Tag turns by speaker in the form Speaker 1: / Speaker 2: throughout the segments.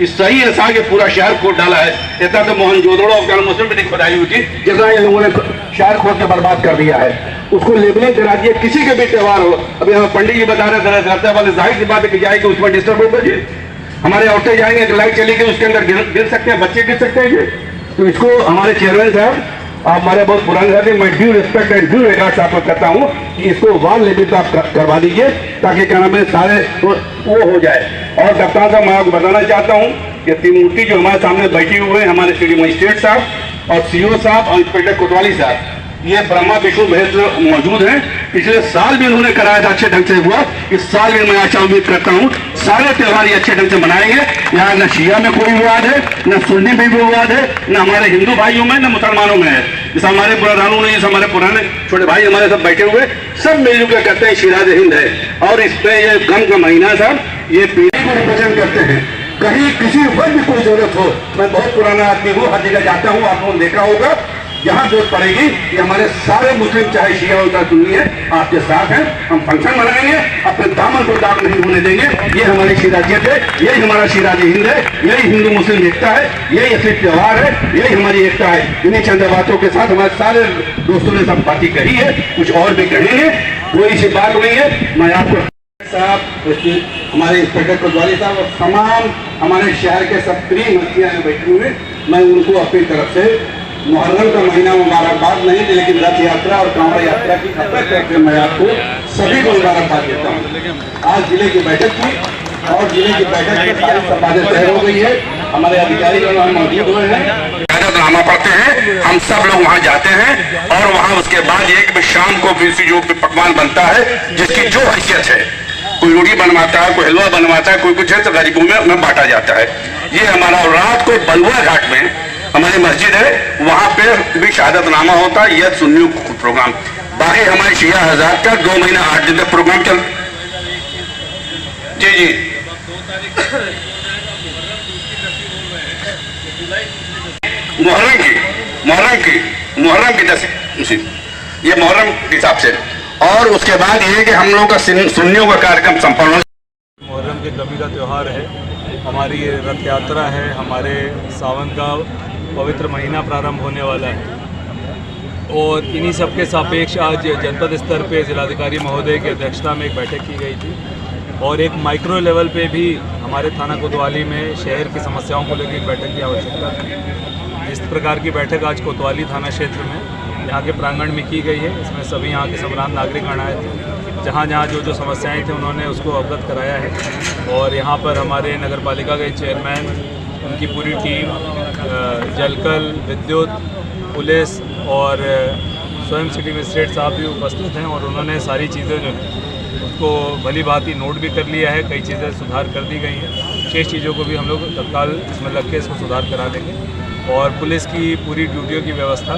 Speaker 1: इस सही ऐसा के पूरा शहर खोद डाला है। इतना तो मोहनजोदड़ो अफगान में नहीं खुदाई हुई थी जितना ये लोगों ने शहर खोद के बर्बाद कर दिया है। उसको लेबलिंग करा दिया, किसी के भी त्योहार हो। अभी हम पंडित जी बता रहे थे वाले जाहिर सी बात है कि जाएगी उसमें डिस्टर्ब होगा जी। हमारे औरतें जाएंगे, लाइट चली गई उसके अंदर गिर सकते हैं, बच्चे गिर सकते हैं जी। तो इसको हमारे चेयरमैन साहब, आप हमारे बहुत पुराने साथी, मैं due respect and due regards आपको करता हूँ कि इसको वाल लेवल पे आप करवा दीजिए ताकि क्या नाम है सारे वो हो जाए। और कप्तान साहब मैं आपको बताना चाहता हूँ कि त्रिमूर्ति जो हमारे सामने बैठे हुए हैं, हमारे श्री मजिस्ट्रेट साहब और सीओ साहब और इंस्पेक्टर कोतवाली साहब, ये ब्रह्मा विष्णु महेश मौजूद हैं। पिछले साल भी उन्होंने कराया था, अच्छे ढंग से हुआ। इस साल भी मैं आशा उम्मीद करता हूँ सारे त्यौहार ये अच्छे ढंग से मनाएंगे। यहाँ न शिया में कोई विवाद है, न सुन्नी में विवाद है, न हमारे हिंदू भाइयों में, न मुसलमानों में है। जैसे हमारे पुरानों ने, जैसे हमारे पुराने छोटे भाई हमारे सब बैठे हुए, सब मिलजुल के कहते हैं शिराज हिंद है। और इस पे ये गम का महीना साहब, ये पीढ़ी को रिप्रेजेंट करते हैं। कहीं किसी वर्ग की कोई जरूरत हो, मैं बहुत पुराना आदमी हूँ, हर जगह जाता हूँ, आप लोगों ने देखा होगा, यहाँ जरूरत पड़ेगी कि हमारे सारे मुस्लिम चाहे शिया होता सुन्नी है आपके साथ हैं। हम फंक्शन मनाएंगे, अपने दामन को दाग नहीं होने देंगे। ये हमारी शिराजियत है, यही हमारा शिराज हिंद है, यही हिंदू मुस्लिम एकता है, यही असली त्योहार है, यही हमारी एकता है। इन्हीं चंद बातों के साथ हमारे सारे दोस्तों ने सब बातें कही है, कुछ और भी कहेंगे, कोई सी बात नहीं है। मैं आपको साहब, हमारे इंस्पेक्टर कोतवाली साहब और तमाम हमारे शहर के सब प्रिय मस्तियाँ बैठे हुए, मैं उनको अपनी तरफ से मुहर्रम का महीना मुबारकबाद नहीं थी, लेकिन रथ यात्रा और कांवड़ यात्रा की अपनी तरफ से मैं आपको सभी को मुबारकबाद देता हूँ। आज जिले की बैठक थी और जिले की बैठक में सारी सफाई तय हो गई है। हमारे अधिकारी मौजूद हुए हैं, ड्रामा पढ़ते हैं, हम सब लोग वहाँ जाते हैं और वहाँ उसके बाद एक भी शाम को जो पकवान बनता है जिसकी जो हैसियत है, कोई रोटी बनवाता है, कोई हलवा बनवाता है, कोई कुछ है, तो गरीबों में बांटा जाता है। ये हमारा रात को बलुआ घाट में हमारी मस्जिद है, वहाँ पे भी शहादतनामा होता है, यह सुन्नियों प्रोग्राम। बाकी हमारे शिया हज़ार का 2 महीना 8 दिन तक प्रोग्राम चल। जी जी मुहर्रम की 10 ये मुहर्रम के हिसाब से। और उसके बाद ये कि हम लोगों का सुन्नियों का कार्यक्रम संपन्न हो।
Speaker 2: मुहर्रम के कभी का त्यौहार है, हमारी रथ यात्रा है, हमारे सावन का पवित्र महीना प्रारंभ होने वाला है। और इन्हीं सब के सापेक्ष आज जनपद स्तर पे जिलाधिकारी महोदय की अध्यक्षता में एक बैठक की गई थी और एक माइक्रो लेवल पे भी हमारे थाना कोतवाली में शहर की समस्याओं को लेकर एक बैठक की आवश्यकता थी। इस प्रकार की बैठक आज कोतवाली थाना क्षेत्र में यहाँ के प्रांगण में की गई है। इसमें सभी यहाँ के सम्रांत नागरिकगण आए थे, जहाँ जहाँ जो समस्याएं थी उन्होंने उसको अवगत कराया है। और यहाँ पर हमारे नगर पालिका के चेयरमैन, उनकी पूरी टीम, जलकल, विद्युत, पुलिस और स्वयं सिटी मजिस्ट्रेट साहब भी उपस्थित हैं और उन्होंने सारी चीज़ें जो उसको भली भांति नोट भी कर लिया है। कई चीज़ें सुधार कर दी गई हैं, शेष चीज़ों को भी हम लोग तत्काल इसमें लग के इसको सुधार करा देंगे। और पुलिस की पूरी ड्यूटियों की व्यवस्था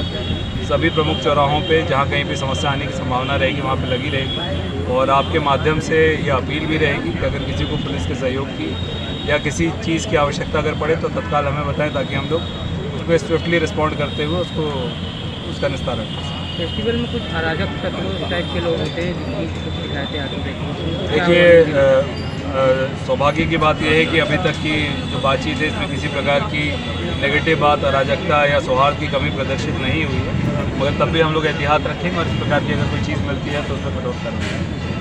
Speaker 2: सभी प्रमुख चौराहों पे जहाँ कहीं भी समस्या आने की संभावना रहेगी वहाँ पे लगी रहेगी। और आपके माध्यम से ये अपील भी रहेगी कि अगर किसी को पुलिस के सहयोग की या किसी चीज़ की आवश्यकता अगर पड़े तो तत्काल हमें बताएं ताकि हम लोग उस पर स्विफ्टली रिस्पॉन्ड करते हुए उसका निस्तारण करें।
Speaker 3: फेस्टिवल में कुछ अराजक तत्व टाइप के लोग होते हैं जिनकी कुछ शिकायतें आती हैं।
Speaker 2: देखिए, सौभाग्य की बात यह है कि अभी तक की जो बातचीत है इसमें किसी प्रकार की नेगेटिव बात, अराजकता या सौहार्द की कमी प्रदर्शित नहीं हुई है। मगर तब भी हम लोग एहतियात रखेंगे और इस प्रकार की अगर कोई चीज़ मिलती है तो उस पर विरोध करेंगे।